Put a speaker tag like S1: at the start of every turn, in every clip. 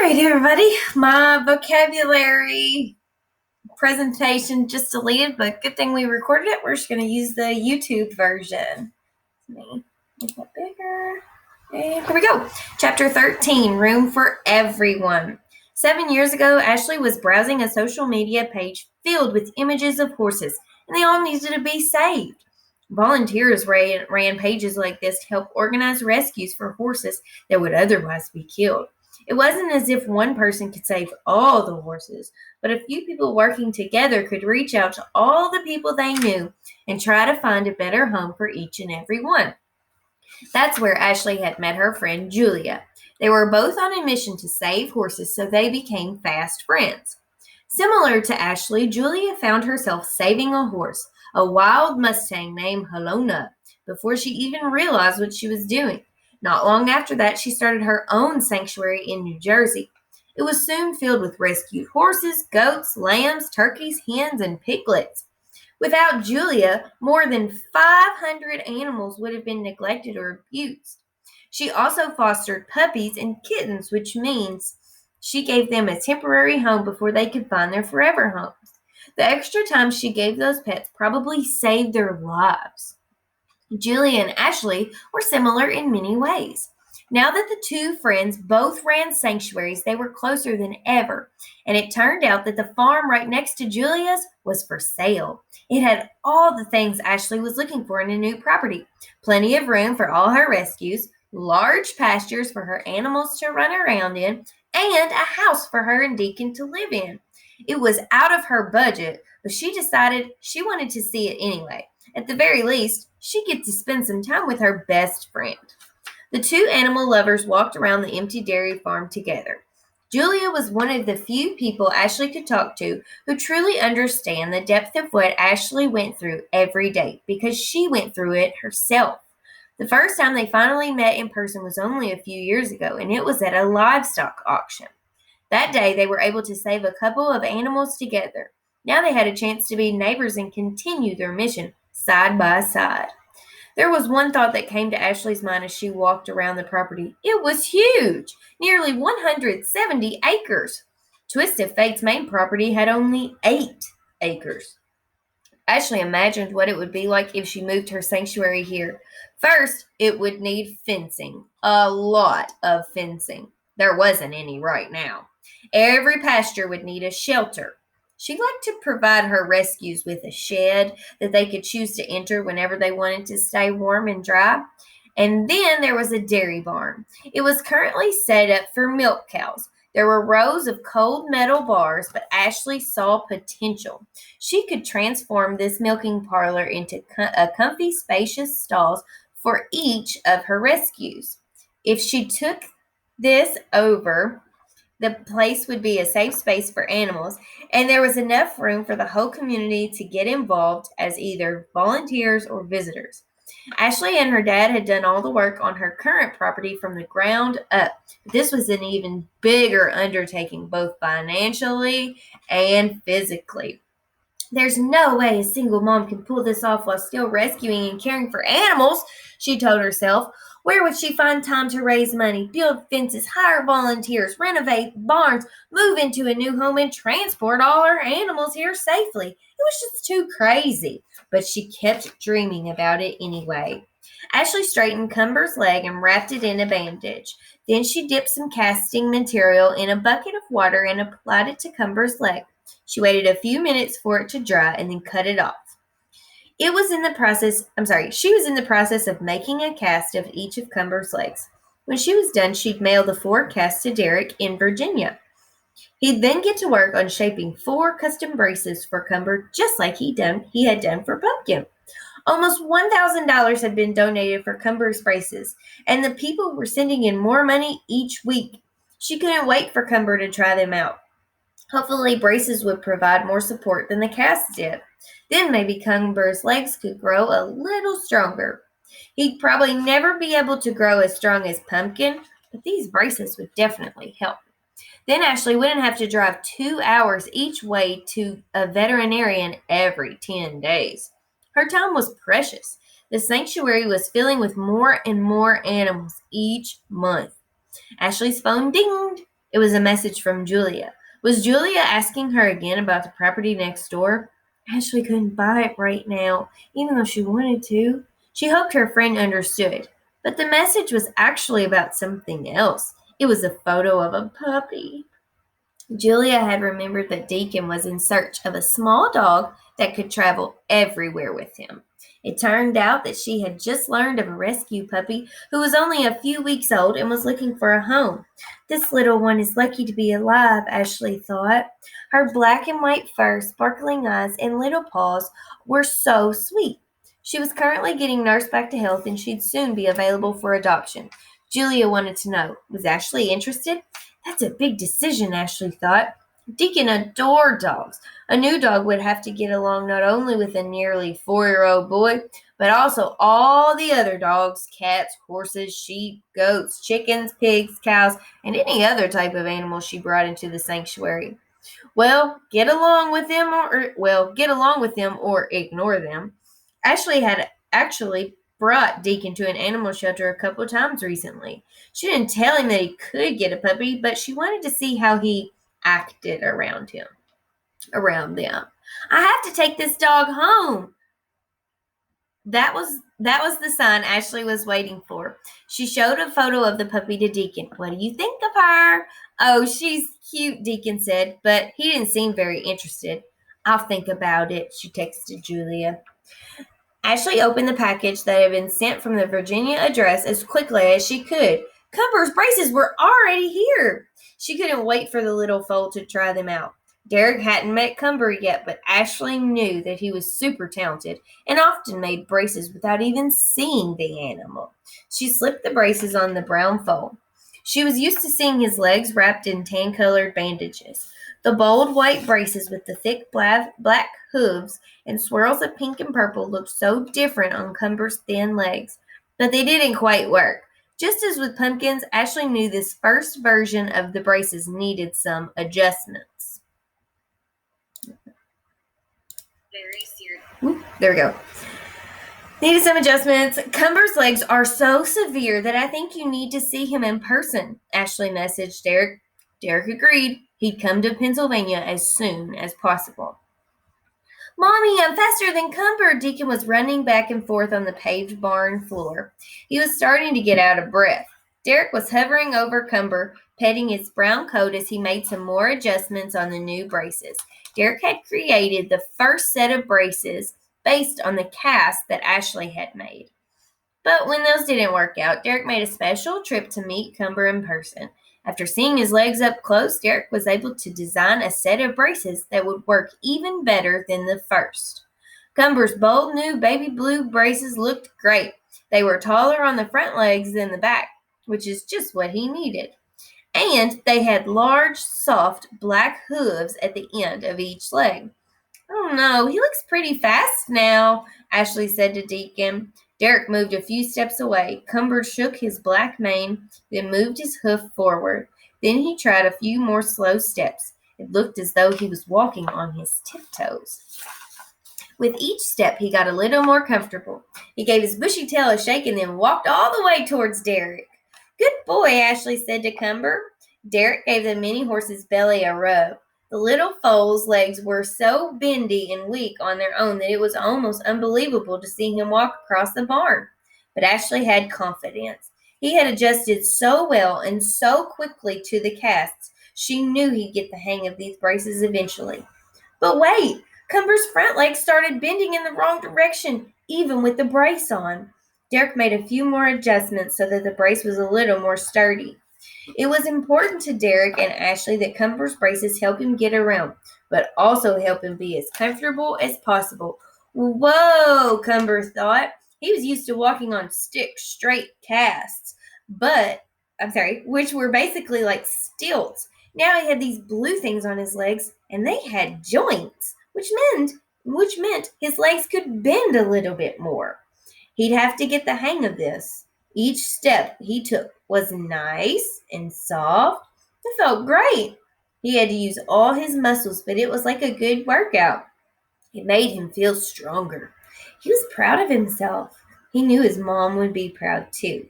S1: right, everybody. My vocabulary presentation just deleted, but good thing we recorded it. We're just going to use the YouTube version. Let me make that bigger. And here we go. Chapter 13, Room for Everyone. 7 years ago, Ashley was browsing a social media page filled with images of horses, and they all needed to be saved. Volunteers ran pages like this to help organize rescues for horses that would otherwise be killed. It wasn't as if one person could save all the horses, but a few people working together could reach out to all the people they knew and try to find a better home for each and every one. That's where Ashley had met her friend Julia. They were both on a mission to save horses, so they became fast friends. Similar to Ashley, Julia found herself saving a horse, a wild Mustang named Halona, before she even realized what she was doing. Not long after that, she started her own sanctuary in New Jersey. It was soon filled with rescued horses, goats, lambs, turkeys, hens, and piglets. Without Julia, more than 500 animals would have been neglected or abused. She also fostered puppies and kittens, which means she gave them a temporary home before they could find their forever homes. The extra time she gave those pets probably saved their lives. Julia and Ashley were similar in many ways. Now that the two friends both ran sanctuaries, they were closer than ever, and it turned out that the farm right next to Julia's was for sale. It had all the things Ashley was looking for in a new property: plenty of room for all her rescues, large pastures for her animals to run around in, and a house for her and Deacon to live in. It was out of her budget, but she decided she wanted to see it anyway. At the very least, she gets to spend some time with her best friend. The two animal lovers walked around the empty dairy farm together. Julia was one of the few people Ashley could talk to who truly understand the depth of what Ashley went through every day, because she went through it herself. The first time they finally met in person was only a few years ago, and it was at a livestock auction. That day, they were able to save a couple of animals together. Now they had a chance to be neighbors and continue their mission side by side. There was one thought that came to Ashley's mind as she walked around the property. It was huge, nearly 170 acres. Twisted Fate's main property had only 8 acres. Ashley imagined what it would be like if she moved her sanctuary here. First, it would need fencing, a lot of fencing. There wasn't any right now. Every pasture would need a shelter. She liked to provide her rescues with a shed that they could choose to enter whenever they wanted to stay warm and dry. And then there was a dairy barn. It was currently set up for milk cows. There were rows of cold metal bars, but Ashley saw potential. She could transform this milking parlor into a comfy, spacious stalls for each of her rescues. If she took this over, the place would be a safe space for animals, and there was enough room for the whole community to get involved as either volunteers or visitors. Ashley and her dad had done all the work on her current property from the ground up. This was an even bigger undertaking, both financially and physically. There's no way a single mom can pull this off while still rescuing and caring for animals, she told herself. Where would she find time to raise money, build fences, hire volunteers, renovate barns, move into a new home, and transport all her animals here safely? It was just too crazy, but she kept dreaming about it anyway. Ashley straightened Cumber's leg and wrapped it in a bandage. Then she dipped some casting material in a bucket of water and applied it to Cumber's leg. She waited a few minutes for it to dry and then cut it off. She was in the process of making a cast of each of Cumber's legs. When she was done, she'd mail the 4 casts to Derek in Virginia. He'd then get to work on shaping 4 custom braces for Cumber, just like he had done for Pumpkin. Almost $1,000 had been donated for Cumber's braces, and the people were sending in more money each week. She couldn't wait for Cumber to try them out. Hopefully, braces would provide more support than the casts did. Then maybe Cumber's legs could grow a little stronger. He'd probably never be able to grow as strong as Pumpkin, but these braces would definitely help. Then Ashley wouldn't have to drive 2 hours each way to a veterinarian every 10 days. Her time was precious. The sanctuary was filling with more and more animals each month. Ashley's phone dinged. It was a message from Julia. Was Julia asking her again about the property next door? Ashley couldn't buy it right now, even though she wanted to. She hoped her friend understood. But the message was actually about something else. It was a photo of a puppy. Julia had remembered that Deacon was in search of a small dog that could travel everywhere with him. It turned out that she had just learned of a rescue puppy who was only a few weeks old and was looking for a home. This little one is lucky to be alive, Ashley thought. Her black and white fur, sparkling eyes, and little paws were so sweet. She was currently getting nursed back to health and she'd soon be available for adoption. Julia wanted to know, was Ashley interested? That's a big decision, Ashley thought. Deacon adored dogs. A new dog would have to get along not only with a nearly 4-year-old boy, but also all the other dogs, cats, horses, sheep, goats, chickens, pigs, cows, and any other type of animal she brought into the sanctuary. Get along with them or ignore them. Ashley had actually brought Deacon to an animal shelter a couple of times recently. She didn't tell him that he could get a puppy, but she wanted to see how he acted around them. I have to take this dog home. That was the sign Ashley was waiting for. She showed a photo of the puppy to Deacon. What do you think of her? Oh, she's cute, Deacon said, but he didn't seem very interested. I'll think about it, she texted Julia. Ashley opened the package that had been sent from the Virginia address as quickly as she could. Cumber's braces were already here. She couldn't wait for the little foal to try them out. Derek hadn't met Cumber yet, but Ashley knew that he was super talented and often made braces without even seeing the animal. She slipped the braces on the brown foal. She was used to seeing his legs wrapped in tan-colored bandages. The bold white braces with the thick black hooves and swirls of pink and purple looked so different on Cumber's thin legs, but they didn't quite work. Just as with pumpkins, Ashley knew this first version of the braces needed some adjustments. There we go. Needed some adjustments. Cumber's legs are so severe that I think you need to see him in person, Ashley messaged Derek. Derek agreed. He'd come to Pennsylvania as soon as possible. Mommy, I'm faster than Cumber. Deacon was running back and forth on the paved barn floor. He was starting to get out of breath. Derek was hovering over Cumber, petting his brown coat as he made some more adjustments on the new braces. Derek had created the first set of braces based on the cast that Ashley had made. But when those didn't work out, Derek made a special trip to meet Cumber in person. After seeing his legs up close, Derek was able to design a set of braces that would work even better than the first. Cumber's bold new baby blue braces looked great. They were taller on the front legs than the back, which is just what he needed. And they had large, soft, black hooves at the end of each leg. Oh no, he looks pretty fast now, Ashley said to Deacon. Derek moved a few steps away. Cumber shook his black mane, then moved his hoof forward. Then he tried a few more slow steps. It looked as though he was walking on his tiptoes. With each step, he got a little more comfortable. He gave his bushy tail a shake and then walked all the way towards Derek. Good boy, Ashley said to Cumber. Derek gave the mini horse's belly a rub. The little foal's legs were so bendy and weak on their own that it was almost unbelievable to see him walk across the barn. But Ashley had confidence. He had adjusted so well and so quickly to the casts, she knew he'd get the hang of these braces eventually. But wait, Cumber's front legs started bending in the wrong direction, even with the brace on. Derek made a few more adjustments so that the brace was a little more sturdy. It was important to Derek and Ashley that Cumber's braces help him get around, but also help him be as comfortable as possible. Whoa, Cumber thought. He was used to walking on stick, straight casts, which were basically like stilts. Now he had these blue things on his legs, and they had joints, which meant his legs could bend a little bit more. He'd have to get the hang of this. Each step he took was nice and soft. It felt great. He had to use all his muscles, but it was like a good workout. It made him feel stronger. He was proud of himself. He knew his mom would be proud too.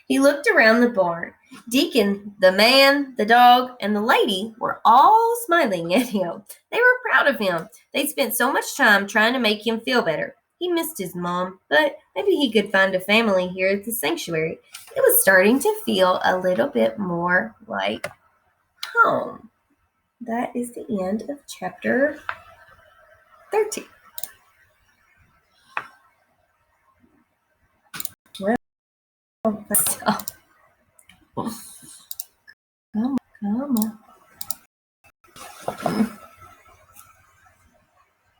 S1: He looked around the barn. Deacon, the man, the dog, and the lady were all smiling at him. They were proud of him. They'd spent so much time trying to make him feel better. He missed his mom, but maybe he could find a family here at the sanctuary. It was starting to feel a little bit more like home. That is the end of chapter 13. Well,